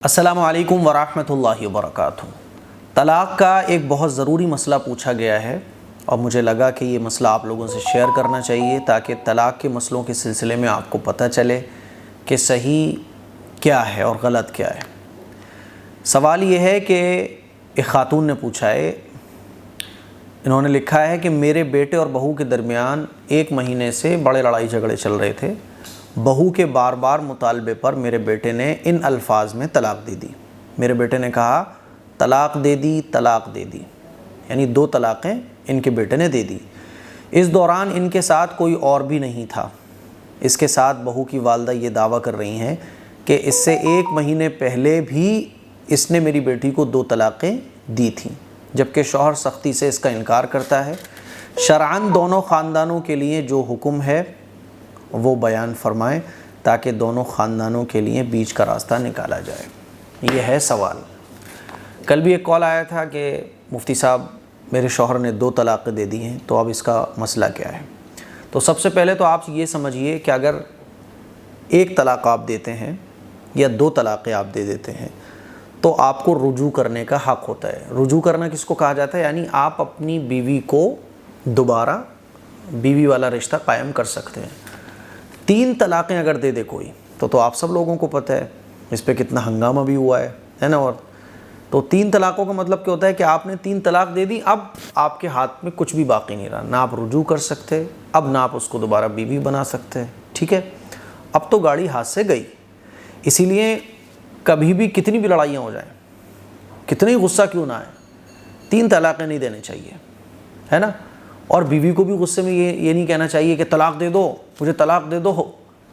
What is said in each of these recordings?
السلام علیکم ورحمۃ اللہ وبرکاتہ۔ طلاق کا ایک بہت ضروری مسئلہ پوچھا گیا ہے اور مجھے لگا کہ یہ مسئلہ آپ لوگوں سے شیئر کرنا چاہیے تاکہ طلاق کے مسئلوں کے سلسلے میں آپ کو پتہ چلے کہ صحیح کیا ہے اور غلط کیا ہے۔ سوال یہ ہے کہ ایک خاتون نے پوچھا ہے، انہوں نے لکھا ہے کہ میرے بیٹے اور بہو کے درمیان 1 مہینے سے بڑے لڑائی جھگڑے چل رہے تھے۔ بہو کے بار بار مطالبے پر میرے بیٹے نے ان الفاظ میں طلاق دے دی۔ میرے بیٹے نے کہا طلاق دے دی، طلاق دے دی، یعنی 2 طلاقیں ان کے بیٹے نے دے دی۔ اس دوران ان کے ساتھ کوئی اور بھی نہیں تھا۔ اس کے ساتھ بہو کی والدہ یہ دعویٰ کر رہی ہیں کہ اس سے 1 مہینے پہلے بھی اس نے میری بیٹی کو 2 طلاقیں دی تھیں، جبکہ شوہر سختی سے اس کا انکار کرتا ہے۔ شرعاً دونوں خاندانوں کے لیے جو حکم ہے وہ بیان فرمائیں تاکہ دونوں خاندانوں کے لیے بیچ کا راستہ نکالا جائے۔ یہ ہے سوال۔ کل بھی ایک کال آیا تھا کہ مفتی صاحب میرے شوہر نے 2 طلاقیں دے دی ہیں، تو اب اس کا مسئلہ کیا ہے؟ تو سب سے پہلے تو آپ یہ سمجھیے کہ اگر 1 طلاق آپ دیتے ہیں یا 2 طلاقیں آپ دے دیتے ہیں تو آپ کو رجوع کرنے کا حق ہوتا ہے۔ رجوع کرنا کس کو کہا جاتا ہے؟ یعنی آپ اپنی بیوی کو دوبارہ بیوی والا رشتہ قائم کر سکتے ہیں۔ 3 طلاقیں اگر دے دے کوئی تو آپ سب لوگوں کو پتہ ہے اس پہ کتنا ہنگامہ بھی ہوا ہے نا۔ اور تو 3 طلاقوں کا مطلب کیا ہوتا ہے کہ آپ نے 3 طلاق دے دی، اب آپ کے ہاتھ میں کچھ بھی باقی نہیں رہا، نہ آپ رجوع کر سکتے، اب نہ آپ اس کو دوبارہ بیوی بنا سکتے، ٹھیک ہے؟ اب تو گاڑی ہاتھ سے گئی۔ اسی لیے کبھی بھی کتنی بھی لڑائیاں ہو جائیں، کتنی غصہ کیوں نہ آئے، 3 طلاقیں نہیں دینے چاہیے، ہے نا۔ اور بیوی کو بھی غصے میں یہ نہیں کہنا چاہیے کہ طلاق دے دو، مجھے طلاق دے دو۔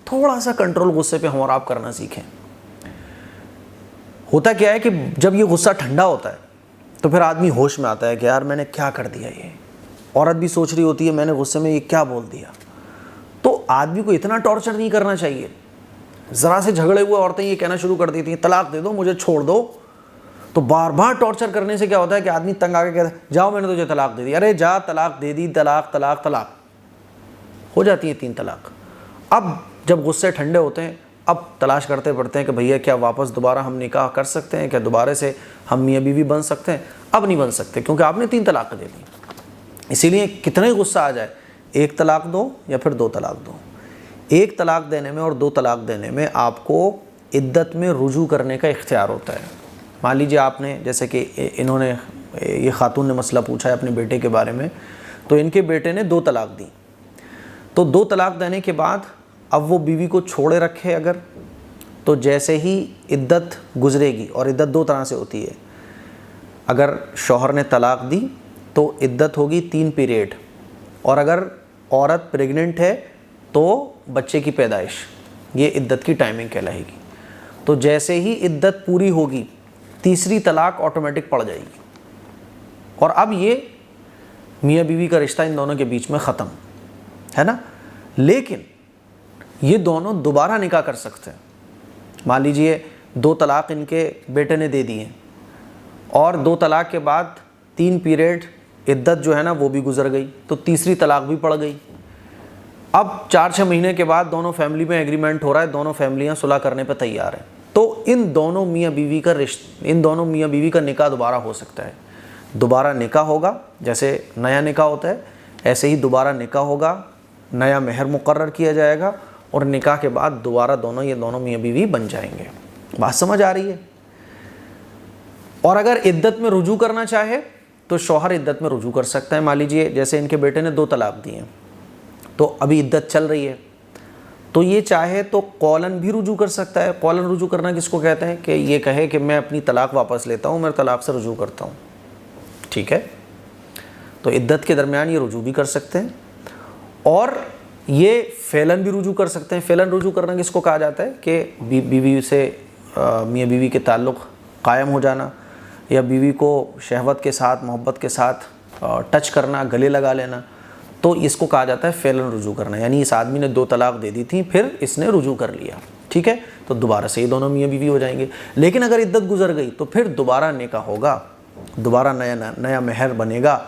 تھوڑا سا کنٹرول غصے پہ ہم اور آپ کرنا سیکھیں۔ ہوتا کیا ہے کہ جب یہ غصہ ٹھنڈا ہوتا ہے تو پھر آدمی ہوش میں آتا ہے کہ یار میں نے کیا کر دیا۔ یہ عورت بھی سوچ رہی ہوتی ہے میں نے غصے میں یہ کیا بول دیا۔ تو آدمی کو اتنا ٹارچر نہیں کرنا چاہیے۔ ذرا سے جھگڑے ہوئے عورتیں یہ کہنا شروع کر دیتی ہیں طلاق دے دو، مجھے چھوڑ دو۔ تو بار بار ٹارچر کرنے سے کیا ہوتا ہے کہ آدمی تنگ آ کے کہتا ہے جاؤ میں نے تجھے طلاق دے دی، ارے جا طلاق دے دی، طلاق طلاق طلاق ہو جاتی ہیں 3 طلاق۔ اب جب غصے ٹھنڈے ہوتے ہیں اب تلاش کرتے پڑتے ہیں کہ بھیا کیا واپس دوبارہ ہم نکاح کر سکتے ہیں، کیا دوبارہ سے ہم میاں بیوی بن سکتے ہیں؟ اب نہیں بن سکتے کیونکہ آپ نے 3 طلاق دے دی۔ اسی لیے کتنا ہی غصہ آ جائے 1 طلاق دو یا پھر 2 طلاق دو۔ 1 طلاق دینے میں اور 2 طلاق دینے میں آپ کو عدت میں رجوع کرنے کا اختیار ہوتا ہے۔ مان لیجیے آپ نے جیسے کہ انہوں نے یہ خاتون نے مسئلہ پوچھا ہے اپنے بیٹے کے بارے میں، تو ان کے بیٹے نے 2 طلاق دی۔ تو 2 طلاق دینے کے بعد اب وہ بیوی کو چھوڑے رکھے اگر، تو جیسے ہی عدت گزرے گی، اور عدت 2 طرح سے ہوتی ہے، اگر شوہر نے طلاق دی تو عدت ہوگی 3 پیریڈ، اور اگر عورت پریگننٹ ہے تو بچے کی پیدائش، یہ عدت کی ٹائمنگ کہلائے گی۔ تو جیسے ہی عدت پوری ہوگی تیسری طلاق آٹومیٹک پڑ جائے گی، اور اب یہ میاں بیوی کا رشتہ ان دونوں کے بیچ میں ختم ہے نا۔ لیکن یہ دونوں دوبارہ نکاح کر سکتے ہیں۔ مان لیجئے 2 طلاق ان کے بیٹے نے دے دی ہیں، اور 2 طلاق کے بعد 3 پیریڈ عدت جو ہے نا وہ بھی گزر گئی، تو تیسری طلاق بھی پڑ گئی۔ اب 4-6 مہینے کے بعد دونوں فیملی میں ایگریمنٹ ہو رہا ہے، دونوں فیملیاں صلح کرنے پہ تیار ہیں، تو ان دونوں میاں بیوی کا نکاح دوبارہ ہو سکتا ہے۔ دوبارہ نکاح ہوگا، جیسے نیا نکاح ہوتا ہے ایسے ہی دوبارہ نکاح ہوگا، نیا مہر مقرر کیا جائے گا، اور نکاح کے بعد دوبارہ یہ دونوں میاں بیوی بن جائیں گے۔ بات سمجھ آ رہی ہے؟ اور اگر عدت میں رجوع کرنا چاہے تو شوہر عدت میں رجوع کر سکتا ہے۔ مان لیجیے جیسے ان کے بیٹے نے 2 طلاق دی ہیں، تو ابھی عدت چل رہی ہے، تو یہ چاہے تو قولاً بھی رجوع کر سکتا ہے۔ قولاً رجوع کرنا کس کو کہتے ہیں؟ کہ یہ کہے کہ میں اپنی طلاق واپس لیتا ہوں، میں طلاق سے رجوع کرتا ہوں، ٹھیک ہے؟ تو عدت کے درمیان یہ رجوع بھی کر سکتے ہیں، اور یہ فعلاً بھی رجوع کر سکتے ہیں۔ فعلاً رجوع کرنا کس کو کہا جاتا ہے؟ کہ بیوی سے میاں بیوی کے تعلق قائم ہو جانا، یا بیوی کو شہوت کے ساتھ محبت کے ساتھ ٹچ کرنا، گلے لگا لینا، تو اس کو کہا جاتا ہے فعلاً رجوع کرنا۔ یعنی اس آدمی نے 2 طلاق دے دی تھی، پھر اس نے رجوع کر لیا، ٹھیک ہے؟ تو دوبارہ سے یہ دونوں میاں بیوی ہو جائیں گے۔ لیکن اگر عدت گزر گئی تو پھر دوبارہ نکاح ہوگا، دوبارہ نیا مہر بنے گا،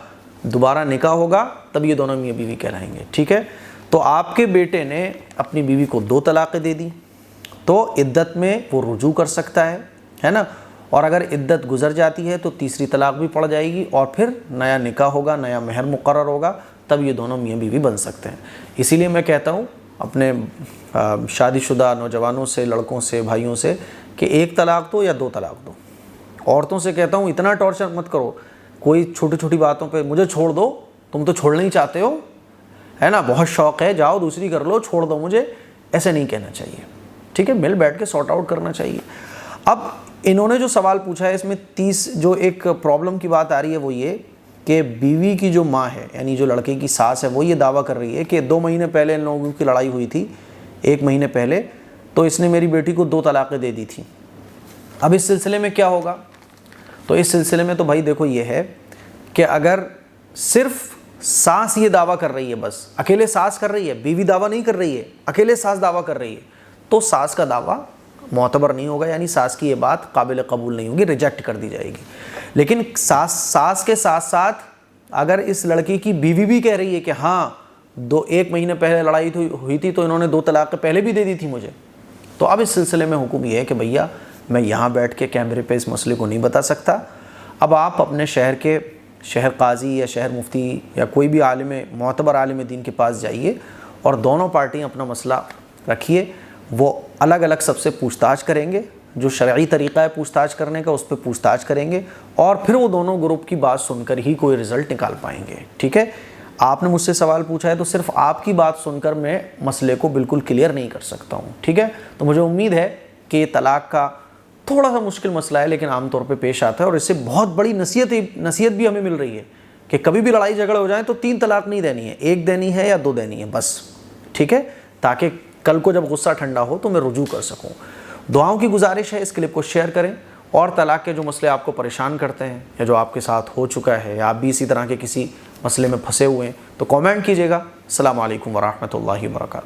دوبارہ نکاح ہوگا، تب یہ دونوں میاں بیوی کہلائیں گے، ٹھیک ہے؟ تو آپ کے بیٹے نے اپنی بیوی کو 2 طلاقیں دے دی، تو عدت میں وہ رجوع کر سکتا ہے، ہے نا. اور اگر عدت گزر جاتی ہے تو تیسری طلاق بھی پڑ جائے گی اور پھر نیا نکاح ہوگا, نیا مہر مقرر ہوگا, تب یہ دونوں میاں بیوی بن سکتے ہیں. اسی لیے میں کہتا ہوں اپنے شادی شدہ نوجوانوں سے, لڑکوں سے, بھائیوں سے کہ 1 طلاق دو یا 2 طلاق دو. عورتوں سے کہتا ہوں اتنا ٹارچر مت کرو, کوئی چھوٹی چھوٹی باتوں پہ مجھے چھوڑ دو, تم تو چھوڑنا ہی چاہتے ہو, ہے نا, بہت شوق ہے, جاؤ دوسری کر لو, چھوڑ دو مجھے, ایسے نہیں کہنا چاہیے. ٹھیک ہے, مل بیٹھ کے سارٹ آؤٹ کرنا چاہیے. اب انہوں نے جو سوال پوچھا ہے اس میں 30 جو ایک پرابلم کی بات آ رہی ہے وہ یہ کہ بیوی کی جو ماں ہے یعنی جو لڑکے کی ساس ہے وہ یہ دعویٰ کر رہی ہے کہ 2 مہینے پہلے ان لوگوں کی لڑائی ہوئی تھی, 1 مہینے پہلے, تو اس نے میری بیٹی کو 2 طلاقیں دے دی تھیں. اب اس سلسلے میں کیا ہوگا؟ تو اس سلسلے میں تو بھائی دیکھو یہ ہے کہ اگر صرف ساس یہ دعویٰ کر رہی ہے, بس اکیلے ساس کر رہی ہے, بیوی دعویٰ نہیں کر رہی ہے, اکیلے ساس دعویٰ کر رہی ہے, تو ساس کا دعویٰ معتبر نہیں ہوگا, یعنی ساس کی یہ بات قابل قبول نہیں ہوگی, ریجیکٹ کر دی جائے گی. لیکن ساس کے ساتھ ساتھ اگر اس لڑکی کی بیوی بھی کہہ رہی ہے کہ ہاں 1 مہینے پہلے لڑائی ہوئی تھی تو انہوں نے 2 طلاقیں پہلے بھی دے دی تھی مجھے, تو اب اس سلسلے میں حکم یہ ہے کہ بھیا میں یہاں بیٹھ کے کیمرے پہ اس مسئلے کو نہیں بتا سکتا. اب آپ اپنے شہر قاضی یا شہر مفتی یا کوئی بھی معتبر عالم دین کے پاس جائیے اور دونوں پارٹیاں اپنا مسئلہ رکھیے, وہ الگ الگ سب سے پوچھ تاچھ کریں گے, جو شرعی طریقہ ہے پوچھ تاچھ کرنے کا اس پہ پوچھ تاچھ کریں گے, اور پھر وہ دونوں گروپ کی بات سن کر ہی کوئی رزلٹ نکال پائیں گے. ٹھیک ہے, آپ نے مجھ سے سوال پوچھا ہے تو صرف آپ کی بات سن کر میں مسئلے کو بالکل کلیئر نہیں کر سکتا ہوں. ٹھیک ہے, تو مجھے امید ہے کہ یہ طلاق کا تھوڑا سا مشکل مسئلہ ہے لیکن عام طور پہ پیش آتا ہے, اور اس سے بہت بڑی نصیحت بھی ہمیں مل رہی ہے کہ کبھی بھی لڑائی جھگڑے ہو جائیں تو 3 طلاق نہیں دینی ہے, 1 دینی ہے یا 2 دینی ہے بس. ٹھیک ہے, تاکہ کل کو جب غصہ ٹھنڈا ہو تو میں رجوع کر سکوں. دعاؤں کی گزارش ہے اس کلپ کو شیئر کریں, اور طلاق کے جو مسئلے آپ کو پریشان کرتے ہیں یا جو آپ کے ساتھ ہو چکا ہے یا آپ بھی اسی طرح کے کسی مسئلے میں پھنسے ہوئے ہیں تو کامنٹ کیجیے گا. السلام علیکم ورحمۃ اللہ وبرکاتہ.